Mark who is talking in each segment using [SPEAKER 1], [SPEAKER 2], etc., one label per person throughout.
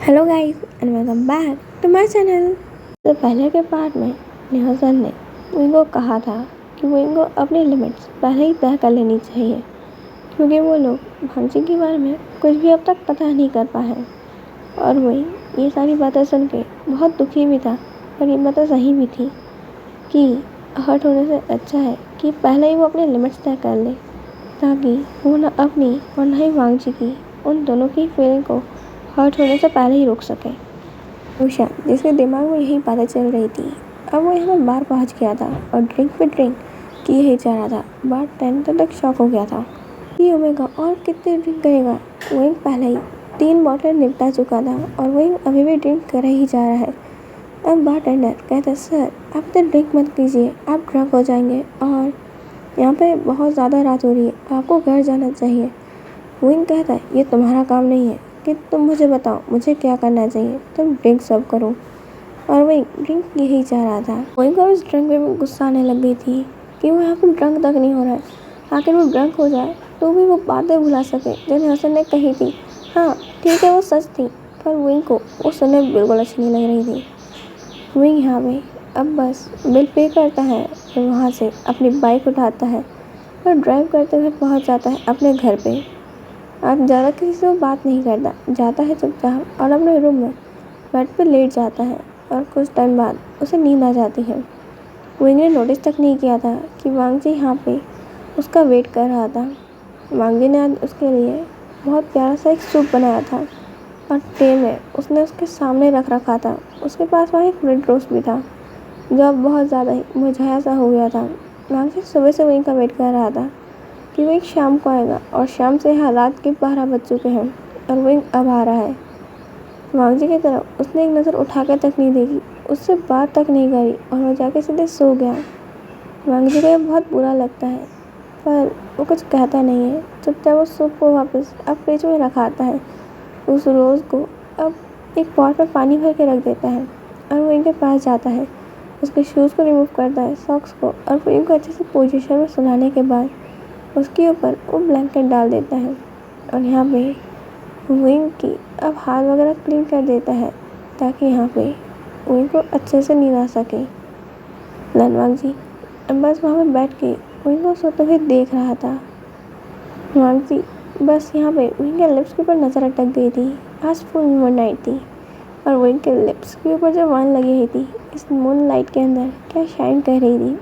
[SPEAKER 1] Hello guys and welcome back to my channel. तो पहले के पार्ट में नेहासन ने विंग को कहा था कि विंग को अपनी लिमिट्स पहले ही तय कर लेनी चाहिए, क्योंकि वो लोग भांजी के बारे में कुछ भी अब तक पता नहीं कर पाए हैं। और वही ये सारी बातें सुन के बहुत दुखी भी था, पर ये बातें सही भी थी कि हर्ट होने से अच्छा है कि पहले ही वो अपनी लिमिट्स तय कर ले, ताकि वो ना अपनी और ना ही वांगजी की, उन दोनों की फीलिंग को हर्ट होने से पहले ही रोक सके। उषा, जिसके दिमाग में यही बातें चल रही थी, अब वो यहाँ बार पहुँच गया था और ड्रिंक पे ड्रिंक किए ही जा रहा था। बार टेंटर तक शॉक हो गया था कि ओमेगा और कितने ड्रिंक करेगा। वही पहले ही 3 बॉटल निपटा चुका था और वही अभी भी ड्रिंक कर ही जा रहा है। अब बार टेंडर कहता, सर आप तो ड्रिंक मत कीजिए, आप ड्रंक हो जाएंगे और यहाँ पे बहुत ज़्यादा रात हो रही है, आपको घर जाना चाहिए। विंग कहता है, ये तुम्हारा काम नहीं है कि तुम मुझे बताओ मुझे क्या करना चाहिए, तुम ड्रिंक सर्व करो। और वही ड्रिंक यही चाह रहा था। विंग को उस ड्रिंक में गुस्सा आने लग गई थी कि वो यहाँ पर ड्रंक तक नहीं हो रहा है। आखिर वो ड्रंक हो जाए तो भी वो बातें भुला सके जो नेहासन ने कही थी। हाँ ठीक है, वो सच थी, पर विंग को वो सुनने बिल्कुल अच्छी नहीं लग रही थी। विंग यहाँ पे अब बस बिल पे करता है और वहाँ से अपनी बाइक उठाता है और ड्राइव करते हुए पहुँच जाता है अपने घर पे। अब ज़्यादा किसी से वो बात नहीं करता, जाता है चुपचाप और अपने रूम में बेड पे लेट जाता है और कुछ टाइम बाद उसे नींद आ जाती है। विंग ने नोटिस तक नहीं किया था कि वांगजी यहाँ पे उसका वेट कर रहा था। वांगजी ने आज उसके लिए बहुत प्यारा सा एक सूप बनाया था और ट्रे में उसने उसके सामने रख रखा था। उसके पास वहाँ एक ब्रेड रोस्ट भी था जो अब बहुत ज़्यादा ही मुरझाया सा हो गया था। वांगजी सुबह से विंग का वेट कर रहा था कि विंग शाम को आएगा और शाम से यहाँ रात के 12 बज चुके हैं और विंग अब आ रहा है। वांगजी की तरफ उसने एक नज़र उठाकर तक नहीं देखी, उससे बात तक नहीं करी और वो जाके सीधे सो गया। वांगजी को यह बहुत बुरा लगता है, पर वो कुछ कहता नहीं है। चुपचाप वो सूप को वापस अब फ्रिज में रखाता है। उस रोज़ को अब एक पॉट में पानी भर के रख देता है और विंग के पास जाता है, उसके शूज़ को रिमूव करता है, सॉक्स को, और विंग को अच्छे से पोजीशन में सुलाने के बाद उसके ऊपर वो ब्लैंकेट डाल देता है और यहाँ पे विंग की अब हाथ वगैरह क्लीन कर देता है ताकि यहाँ पे विंग को अच्छे से नींद आ सके। वांगजी अब बस वहाँ पे बैठ के विंग को सोते हुए देख रहा था। वांगजी बस यहाँ पे विंग के लिप्स के ऊपर नज़र अटक गई थी। आज फुल मून नाइट थी और विंग के लिप्स के ऊपर जो वाइन लगी हुई थी इस मून लाइट के अंदर क्या शाइन कर रही थी।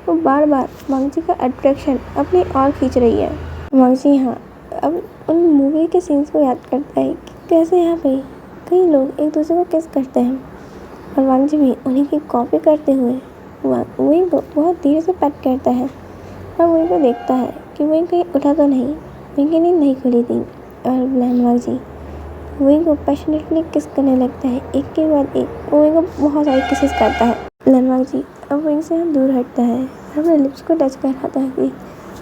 [SPEAKER 1] वो बार बार वांगजी का अट्रैक्शन अपनी ओर खींच रही है। वांगजी यहाँ अब उन मूवी के सीन्स को याद करता है कि कैसे यहाँ पे कई लोग एक दूसरे को किस करते हैं और वांगजी भी उन्हीं की कॉपी करते हुए विंग को बहुत धीरे से पैट करता है और विंग को देखता है कि विंग कहीं उठा तो नहीं। विंग की नींद नहीं खुली थी और वांगजी विंग को पैशनेटली किस करने लगता है, एक के बाद एक। विंग को बहुत सारी किसेस करता है। वांगजी अब विंग से हम दूर हटता है और अपने लिप्स को टच कर रहा था कि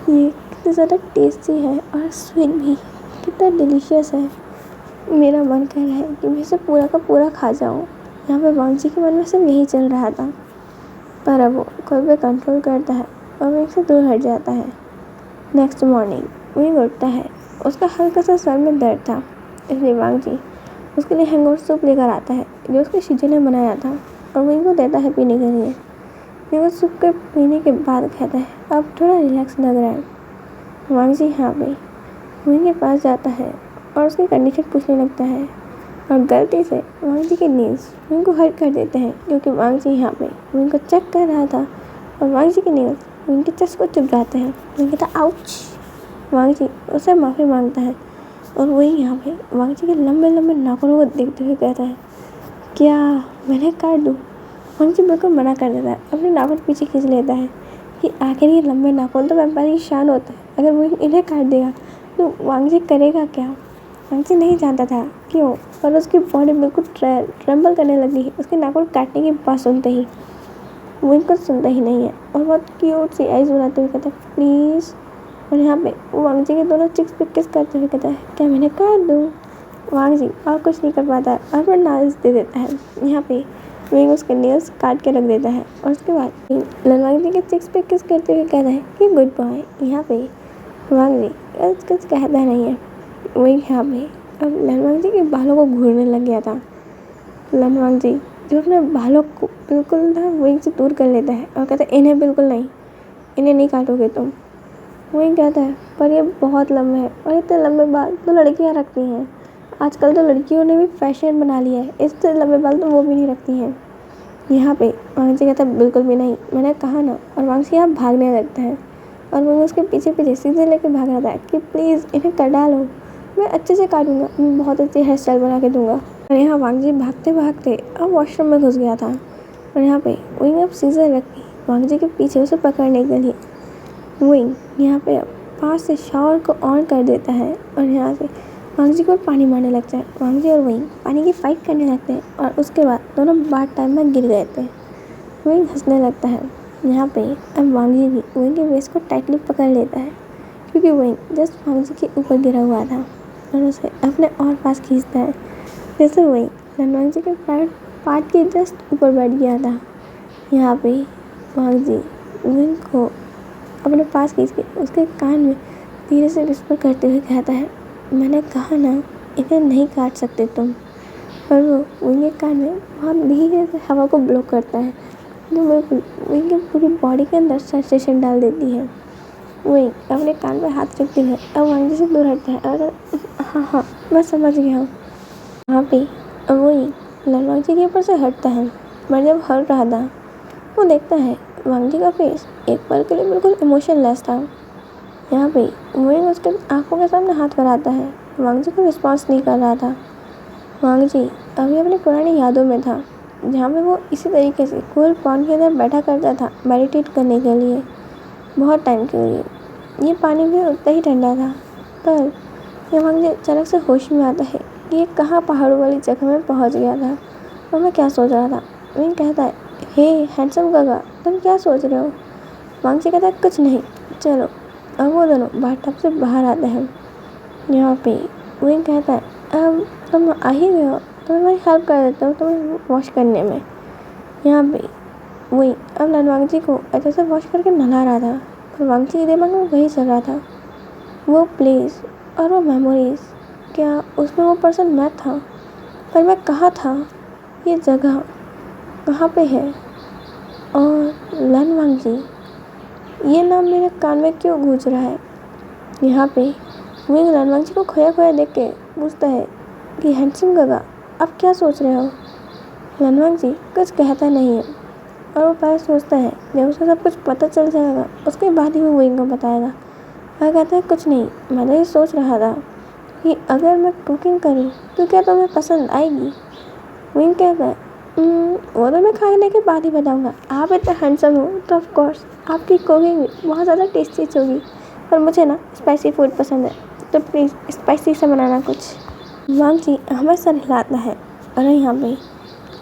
[SPEAKER 1] ये कितना ज़्यादा टेस्टी है और स्वीट भी कितना डिलीशियस है। मेरा मन कर रहा है कि मैं इसे पूरा का पूरा खा जाऊँ। यहाँ पे वांगजी के मन में सिर्फ यही चल रहा था, पर अब वो खुद पे कंट्रोल करता है और विंग से दूर हट जाता है। नेक्स्ट मॉर्निंग विंग उठता है, उसका हल्का सा सर में दर्द था, इसलिए वांगजी उसके लिए हैंगओवर सूप लेकर आता है जो उसके शीजे ने बनाया था और विंग को देता है पीने के लिए। विंग सूप के पीने के बाद कहता है, अब थोड़ा रिलैक्स लग रहा है। वांगजी यहाँ पे विंग के पास जाता है और उसकी कंडीशन पूछने लगता है और गलती से वांगजी के नील्स विंग को हर्ट कर देते हैं, क्योंकि वांगजी यहाँ पे विंग को चेक कर रहा था और वांगजी के नील्स विंग के चेस्ट को चुभ जाते हैं। विंग कहता है आउच। वांगजी उससे माफ़ी मांगता है और वही यहाँ पे वांगजी के लंबे लंबे नाखूनों को देखते हुए कहता है, क्या मैंने काट दूँ? वांगजी बिल्कुल मना कर देता है, अपने नाखून पीछे खींच लेता है कि आखिर ये लंबे नाखून तो वैम्पायर की शान होता है, अगर वो इन्हें काट देगा तो वांगजी करेगा क्या। वांगजी नहीं जानता था क्यों, पर उसकी बॉडी बिल्कुल ट्रेम्बल करने लगी उसके नाखून काटने की बात सुनते ही। विंग कुछ सुनता ही नहीं है और बहुत क्यूट सी आइज़ बनाते हुए कहता है प्लीज़। और यहाँ पे वांगजी के दोनों चिक्स पे किस करते हुए कहता है, क्या मैंने काट दूँ? वांगजी और कुछ नहीं कर पाता है और फिर नाइल्स दे देता है। यहाँ पे विंग उसके नेल्स काट के रख देता है और उसके बाद वांगजी के चिक्स पे किस करते हुए कहता है कि गुड बॉय। यहाँ पे वांगजी कुछ कहता नहीं है। विंग यहाँ पे अब लनवांग जी के बालों को घूरने लग गया था। लनवांग जी जो अपने बालों को बिल्कुल ना वहीं से दूर कर लेता है और कहता है इन्हें बिल्कुल नहीं, इन्हें नहीं काटोगे तुम। वही कहता है पर ये बहुत लंबे हैं और इतने लंबे बाल तो लड़कियां रखती हैं। आजकल तो लड़कियों ने भी फैशन बना लिया है, इतने लंबे बाल तो वो भी नहीं रखती हैं। यहाँ पे वांग जी कहता है बिल्कुल भी नहीं, मैंने कहा ना। और वांग जी यहाँ भागने लगता है और वो उसके पीछे पीछे सीधे लेके भाग रहा था कि प्लीज़ इन्हें कट डालो, मैं अच्छे से काटूंगा, मैं बहुत अच्छी हेयर स्टाइल बना के दूंगा। और यहाँ वांग जी भागते भागते अब वॉशरूम में घुस गया था और यहाँ पे विंग अब सीजर रखी वांग जी के पीछे उसे पकड़ने के लिए। विंग यहाँ पे पास से शावर को ऑन कर देता है और यहाँ से वांग जी को पानी मारने लगता है। वांग जी और विंग पानी की फाइट करने लगते हैं और उसके बाद दोनों बाथ टाइम में गिर गए थे। विंग हंसने लगता है। यहाँ पे अब वांग जी भी विंग के वेस्ट को टाइटली पकड़ लेता है क्योंकि विंग जस्ट वांग जी के ऊपर गिरा हुआ था और उसे अपने और पास खींचता है जैसे विंग लनवांग जी के प्राइवेट पार्ट के जस्ट ऊपर बैठ गया था। यहाँ पे वांग जी विंग को अपने पास खींच के उसके कान में धीरे से विस्पर करते हुए कहता है मैंने कहा ना इन्हें नहीं काट सकते तुम। और वो विंग के कान में बहुत धीरे से हवा को ब्लॉक करता है जो बिल्कुल विंग की पूरी बॉडी के अंदर सेंसेशन डाल देती है। विंग अपने कान पर हाथ रखते हुए अब वांग जी से दूर हटता है और हाँ मैं समझ गया हूँ। वहाँ पे वही लनवांग जी के ऊपर से हटता है पर जब हट रहा था वो देखता है वांग जी का फेस एक पल के लिए बिल्कुल इमोशनलेस था। यहाँ पे विंग उसके आंखों के सामने हाथ बढ़ाता है। वांग जी को रिस्पॉन्स नहीं कर रहा था। वांग जी अभी अपनी पुरानी यादों में था जहाँ पे वो इसी तरीके से कूल पॉन्ड के अंदर बैठा करता था मेडिटेट करने के लिए बहुत टाइम के लिए। ये पानी भी उतना ही ठंडा था पर ये वांग जी अचानक से होश में आता है कि ये कहाँ पहाड़ों वाली जगह में पहुँच गया था और मैं क्या सोच रहा था। विंग कहता है हे हैंडसम काका तुम क्या सोच रहे हो। वांग जी कहता है कुछ नहीं चलो। अब वो दोनों बाथटब से बाहर आते हैं। यहाँ पे विंग कहता है अब तुम आ ही गए हो तो मैं तुम्हारी हेल्प कर देता हूँ तुम्हें वॉश करने में। यहाँ पे विंग अब लनवांग जी को अच्छे से वॉश करके नहला रहा था पर वांग जी के दिमाग में वही चल रहा था वो प्लेस और वो मेमोरीज, क्या उसमें वो पर्सन मैं था पर मैं कहाँ था, ये जगह कहाँ पे है और लनवांग जी ये नाम मेरे कान में क्यों गूंज रहा है। यहाँ पे विंग लनवांग जी को खोया खोया देख के पूछता है कि हैंडसम काका आप क्या सोच रहे हो। लनवांग जी कुछ कहता नहीं है और वो पहले सोचता है जब उसे सब कुछ पता चल जाएगा उसके बाद ही वो विंग को बताएगा। वह कहता है कुछ नहीं मैं तो ये सोच रहा था कि अगर मैं कुकिंग करूँ तो क्या तुम्हें पसंद आएगी। विंग कहता है वो तो मैं खाने के बाद ही बताऊँगा, आप इतना हैंडसम हो तो ऑफ कोर्स आपकी कुकिंग भी बहुत ज़्यादा टेस्टी होगी पर मुझे ना स्पाइसी फूड पसंद है तो प्लीज़ स्पाइसी से बनाना कुछ। वांग जी हमें सर हिलाता है और यहाँ पे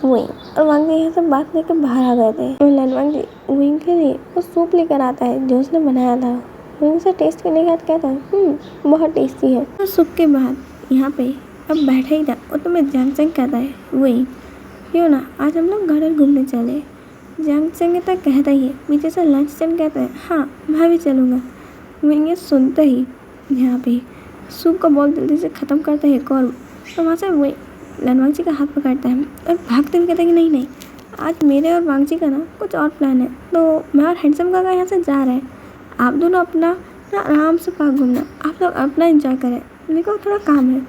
[SPEAKER 1] विंग और वांग जी यहाँ से बात लेकर बाहर आ गए थे और लनवांग जी विंग के लिए वो सूप लेकर आता है जो उसने बनाया था। विंग से टेस्ट करने के बाद कहता है बहुत टेस्टी है। और सूप के बाद यहाँ पे अब बैठा ही था और तुम्हें जैंगचेंग कहता है विंग क्यों ना आज हम लोग गार्डन घूमने चले। जैंगचेंग तक कहता ही है पीछे से लंचचेन कहता है हाँ मैं भी चलूँगा। विंग ये सुनते ही यहाँ पे सूप का बॉल जल्दी से ख़त्म करता है एक और वहाँ से वो लनवांग जी का हाथ पकड़ता है और भागते हुए कहता है कि नहीं आज मेरे और वांग जी का ना कुछ और प्लान है तो मैं और हैंडसम काका यहाँ से जा रहे हैं, आप दोनों अपना ना आराम से पार्क घूमना, आप लोग अपना एंजॉय करें, मेरे को थोड़ा काम है।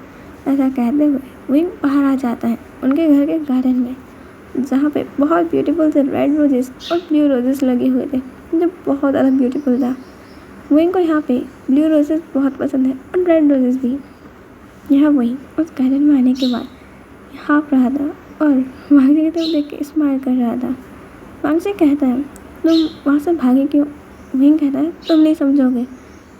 [SPEAKER 1] ऐसा कहते हुए विंग बाहर आ जाता है उनके घर के गार्डन में जहाँ पे बहुत ब्यूटीफुल से रेड रोजेस और ब्लू रोजेस लगे हुए थे जो बहुत ज़्यादा ब्यूटीफुल था। विंग को यहाँ पे ब्लू रोजेस बहुत पसंद है और रेड रोजेस भी। यहाँ वही उस गार्डन में आने के बाद हाँफ रहा था और वांग जी की तरफ देख के स्माइल कर रहा था। वांग जी कहता है तुम वहाँ से भागे क्यों। विंग कहता है तुम नहीं समझोगे।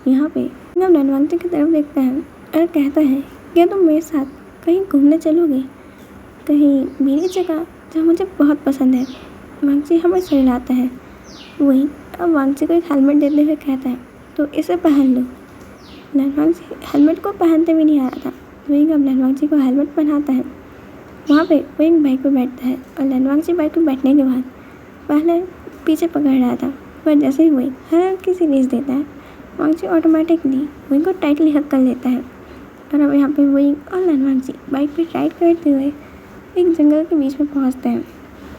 [SPEAKER 1] यहाँ पे जब लनवांग जी की तरफ देखता है और कहता है क्या तुम मेरे साथ कहीं घूमने चलोगे, कहीं मेरी जगह जो मुझे बहुत पसंद है। वांग जी हमें सहलाता है। वही अब वांग जी को एक हेलमेट देते हुए कहता है तो इसे पहन लो। लनवांग जी हेलमेट को पहनते भी नहीं आ रहा था। विंग अब लनवांग जी को हेलमेट पहनाता है। वहाँ पे विंग बाइक पर बैठता है और लनवांग जी बाइक पर बैठने के बाद पहले पीछे पकड़ रहा था पर जैसे ही विंग हल्की सी रेस देता है वांग जी ऑटोमेटिकली विंग को टाइटली हक कर लेता है और अब यहाँ पे वही और लनवांग जी बाइक पे राइड करते हुए एक जंगल के बीच में पहुँचते हैं।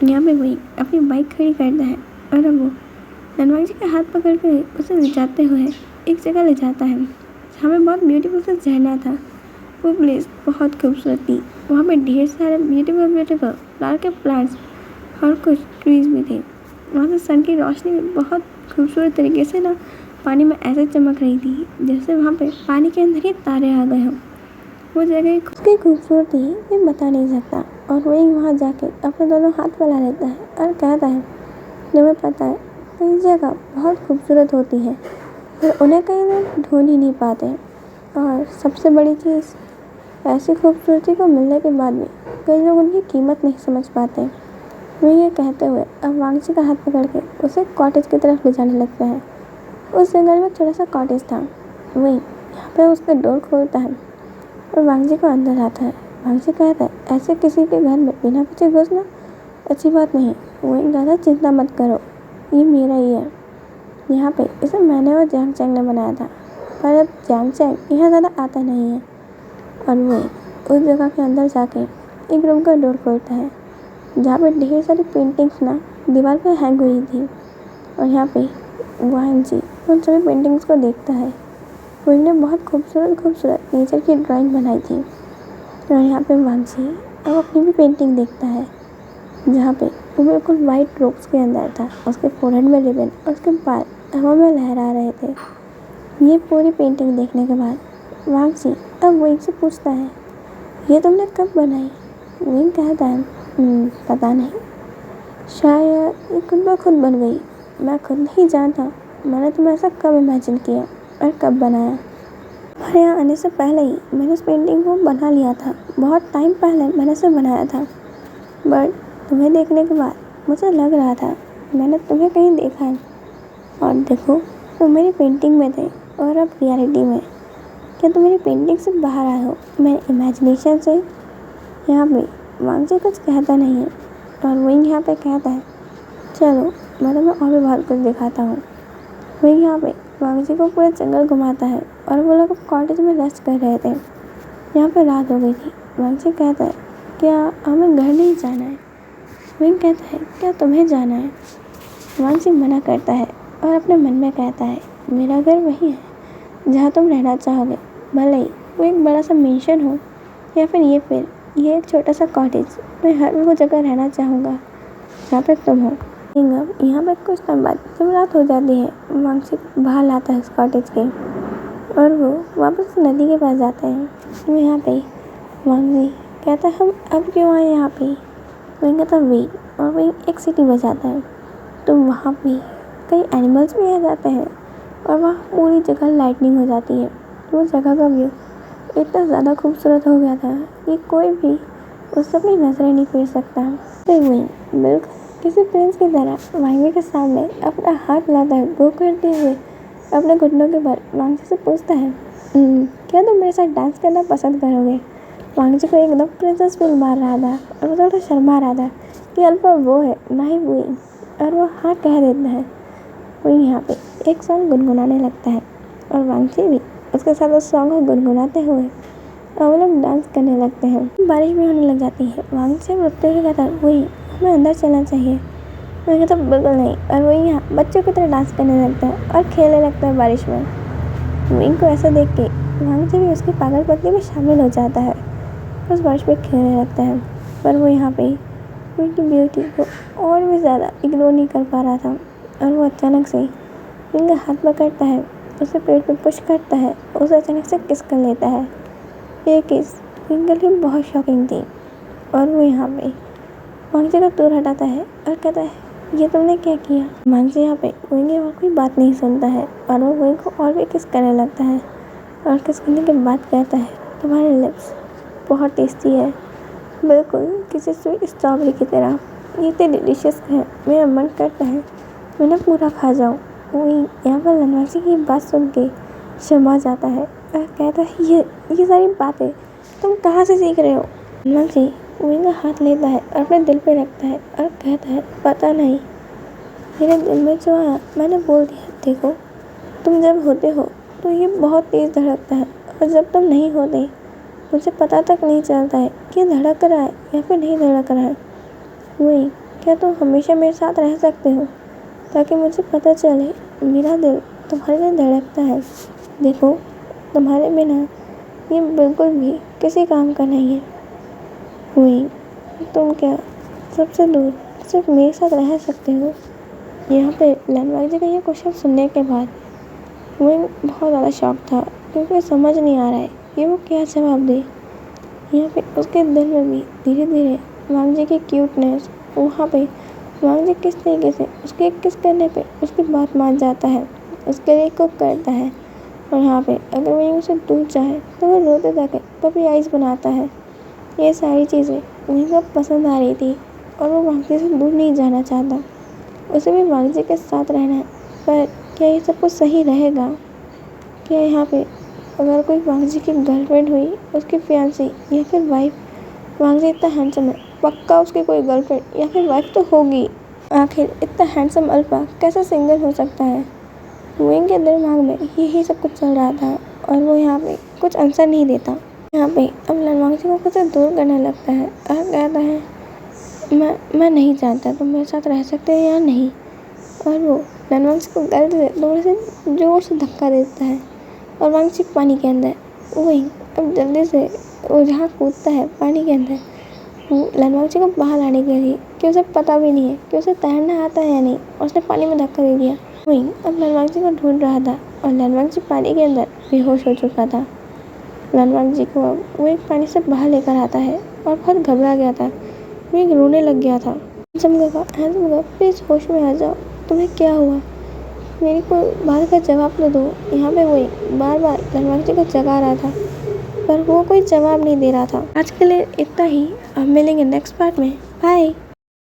[SPEAKER 1] यहाँ पे वही अपनी बाइक खड़ी करता है और अब वो लनवांग जी का हाथ पकड़ के उसे ले जाते हुए एक जगह ले जाता है जहाँ पे बहुत ब्यूटीफुल सा झरना था। वो प्लेस बहुत खूबसूरत थी। वहाँ पे ढेर सारे ब्यूटीफुल फ्लावर के प्लांट्स और कुछ ट्रीज भी थे। वहाँ से सन की रोशनी भी बहुत खूबसूरत तरीके से ना पानी में ऐसे चमक रही थी जैसे वहाँ पे पानी के अंदर ही तारे आ गए हों। वो जगह उसकी खूबसूरती ये बता नहीं सकता। और वही वहाँ जाके अपने दोनों हाथ मिला लेता है और कहता है, तुम्हें पता है कई जगह बहुत खूबसूरत होती है और उन्हें कई लोग ढूंढ ही नहीं पाते। और सबसे बड़ी चीज़, ऐसी खूबसूरती को मिलने के बाद भी कई लोग उनकी कीमत नहीं समझ पाते। वे ये कहते हुए अब वांग जी का हाथ पकड़ के उसे कॉटेज की तरफ ले जाने लगते हैं। उस जंगल में छोटा सा कॉटेज था। वही यहाँ पे उसका डोर खोलता है और वांग जी को अंदर आता है। वांग जी कहता है, ऐसे किसी के घर में बिना पूछे घुसना अच्छी बात नहीं। वही कहता है, चिंता मत करो, ये मेरा ही है। यहाँ पे इसे मैंने और जैंग चैंग ने बनाया था, पर अब जैंग चैंग यहाँ ज़्यादा आता नहीं है। और वो उस जगह के अंदर जाके एक रूम का डोर खोलता है जहाँ पे ढेर सारी पेंटिंग्स ना दीवार पर हैंग हुई थी। और यहाँ पे वांग जी उन सभी पेंटिंग्स को देखता है। वो ने बहुत खूबसूरत नेचर की ड्राइंग बनाई थी। और यहाँ पे वांग जी अब अपनी भी पेंटिंग देखता है जहाँ पे वो बिल्कुल वाइट रोब्स के अंदर था। उसके फोरहेड में रिबन और उसके बाल हवा में लहरा रहे थे। ये पूरी पेंटिंग देखने के बाद वांग जी अब वही से पूछता है, ये तुमने कब बनाई? वही कहता है, पता नहीं, शायद ये खुद ब खुद बन गई। मैं खुद नहीं जानता मैंने तुम्हें ऐसा कब इमेजिन किया और कब बनाया। हमारे यहाँ आने से पहले ही मैंने इस पेंटिंग को बना लिया था। बहुत टाइम पहले मैंने इसे बनाया था, बट तुम्हें देखने के बाद मुझे लग रहा था मैंने तुम्हें कहीं देखा है। और देखो, तुम मेरी पेंटिंग में थे और अब रियलिटी में। क्या तुम मेरी पेंटिंग से बाहर आए हो, मेरे इमेजिनेशन से? यहाँ पे वांग जी कुछ कहता नहीं है और वही यहाँ पे कहता है, चलो मैं तुम्हें और भी बहुत कुछ दिखाता हूँ। वही यहाँ पे वांग जी को पूरा जंगल घुमाता है और वो लोग कॉटेज में रेस्ट कर रहे थे। यहाँ पे रात हो गई थी। वांग जी कहता है, क्या हमें घर नहीं जाना है? वही कहता है, क्या तुम्हें जाना है? वांग जी मना करता है और अपने मन में कहता है, मेरा घर वही है जहाँ तुम रहना चाहोगे, भले ही वो एक बड़ा सा मेंशन हो या फिर ये एक छोटा सा कॉटेज। मैं हर वो जगह रहना चाहूँगा जहाँ पे तुम हो। यहाँ पर कुछ टाइम बाद जब रात हो जाती है, वांग जी बाहर लाता है उस कॉटेज के और वो वापस नदी के पास जाते हैं। तो यहाँ पे वांग जी कहता है, हम अब क्यों आए यहाँ पे? वही कहता है, वेट। और वही एक सिटी बजाता है तो वहाँ पे कई एनिमल्स भी आ जाते हैं और वहाँ पूरी जगह लाइटनिंग हो जाती है। वो जगह का व्यू इतना ज़्यादा खूबसूरत हो गया था कि कोई भी उससे अपनी नज़रें नहीं फेर सकता। तो वही बिल्कुल किसी प्रिंस की तरह वांग जी के सामने अपना हाथ लाता है, गो करते हुए अपने घुटनों के बल वांग जी से पूछता है, क्या तुम मेरे साथ डांस करना पसंद करोगे? वांग जी को एकदम प्रिंसेस फील मार रहा था और वो थोड़ा शर्मा रहा था कि अल्फा वो है ना ही वही, और वो हाँ कह देता है। वही यहाँ पे एक सॉन्ग गुनगुनाने लगता है और वांग जी भी उसके साथ उस सॉन्ग को गुनगुनाते हुए और वो लोग डांस करने लगते हैं। बारिश भी होने लग जाती है। वांग जी रुकते हुए कहता है, वही हमें अंदर चलना चाहिए। मैं कहता बिल्कुल नहीं। और वही यहाँ बच्चों की तरह डांस करने लगता है और खेलने लगता है बारिश में। विंग को ऐसा देख के वांग जी भी उसकी पागलपंती में शामिल हो जाता है, उस बारिश में खेलने लगता है। पर वो यहाँ पे उनकी ब्यूटी को और भी ज़्यादा इग्नोर नहीं कर पा रहा था और वो अचानक से विंग का हाथ पकड़ता है, उसे पेट पे पुश करता है, उसे अचानक से किस कर लेता है। ये किस विंग के लिए बहुत शॉकिंग थी। और वो यहाँ पे वांग जी का दूर हटाता है और कहता है, ये तुमने क्या किया? वांग जी यहाँ पे विंग और कोई बात नहीं सुनता है और वो विंग को और भी किस करने लगता है और किस करने के बाद कहता है, तुम्हारे लिप्स बहुत टेस्टी है, बिल्कुल किसी स्वीट स्ट्रॉबेरी की तरह। ये इतने डिलीशियस है, मेरा मन करता है मैं ना पूरा खा जाऊँ। वही यहाँ पर लनवांग जी की बात सुन के शर्मा जाता है और कहता है, ये सारी बातें तुम कहाँ से सीख रहे हो? लनवांग जी विंग का हाथ लेता है और अपने दिल पे रखता है और कहता है, पता नहीं, मेरे दिल में जो आया मैंने बोल दिया। देखो, तुम जब होते हो तो ये बहुत तेज़ धड़कता है और जब तुम नहीं होते मुझे पता तक नहीं चलता है कि धड़क रहा है या फिर नहीं धड़क रहा है। वही, क्या तुम हमेशा मेरे साथ रह सकते हो ताकि मुझे पता चले मेरा दिल तुम्हारे लिए धड़कता है। देखो, तुम्हारे बिना ये बिल्कुल भी किसी काम का नहीं है। वही, तुम क्या सबसे दूर सिर्फ मेरे साथ रह सकते हो। यहाँ पे लनवाग जी का ये क्वेश्चन सुनने के बाद वही बहुत ज़्यादा शॉक था, क्योंकि समझ नहीं आ रहा है कि वो क्या जवाब दे। यहाँ पे उसके दिल में भी धीरे धीरे वांग जी की क्यूटनेस, वहाँ पे वांग जी किस तरीके से उसके किस करने पे उसकी बात मान जाता है, उसके लिए कुक करता है, और यहाँ पे अगर वही उसे दूर चाहे तो वो रोते जाके पपी आइस बनाता है। ये सारी चीज़ें वहीं को पसंद आ रही थी और वो वांग जी से दूर नहीं जाना चाहता। उसे भी वांग जी के साथ रहना है, पर क्या ये सब कुछ सही रहेगा? क्या यहाँ पे अगर कोई वांग जी की गर्लफ्रेंड हुई, उसकी फियांसी या फिर वाइफ, वांग जी इतना हैंडसम है, पक्का उसकी कोई गर्लफ्रेंड या फिर वाइफ तो होगी। आखिर इतना हैंडसम अल्फा कैसे सिंगल हो सकता है? विंग के दिमाग में यही सब कुछ चल रहा था और वो यहाँ पे कुछ आंसर नहीं देता। यहाँ पे अब लनवांग जी को खुद से दूर करने लगता है और कहता है, मैं नहीं जानता तुम मेरे साथ रह सकते हो या नहीं। और वो लनवांग जी को गलती से थोड़े से जोर से धक्का देता है और वांग जी पानी के अंदर। वही अब जल्दी से वो जहाँ कूदता है पानी के अंदर, लनवांग जी को बाहर लाने के लिए, कि उसे पता भी नहीं है कि उसे तैरना आता है या नहीं, और उसने पानी में धक्का दे दिया। वही अब लनवांग जी को ढूंढ रहा था और लनवांग जी पानी के अंदर बेहोश हो चुका था। लनवांग जी को अब वो एक पानी से बाहर लेकर आता है और बहुत घबरा गया था, वो एक रोने लग गया था। हैंसम प्लीज़ होश में आ जाओ, तुम्हें क्या हुआ, मेरी को बात का जवाब तो दो। यहाँ पे वही बार बार लनवांग जी को जगा रहा था, पर वो कोई जवाब नहीं दे रहा था। आज के लिए इतना ही, अब मिलेंगे नेक्स्ट पार्ट में। बाय।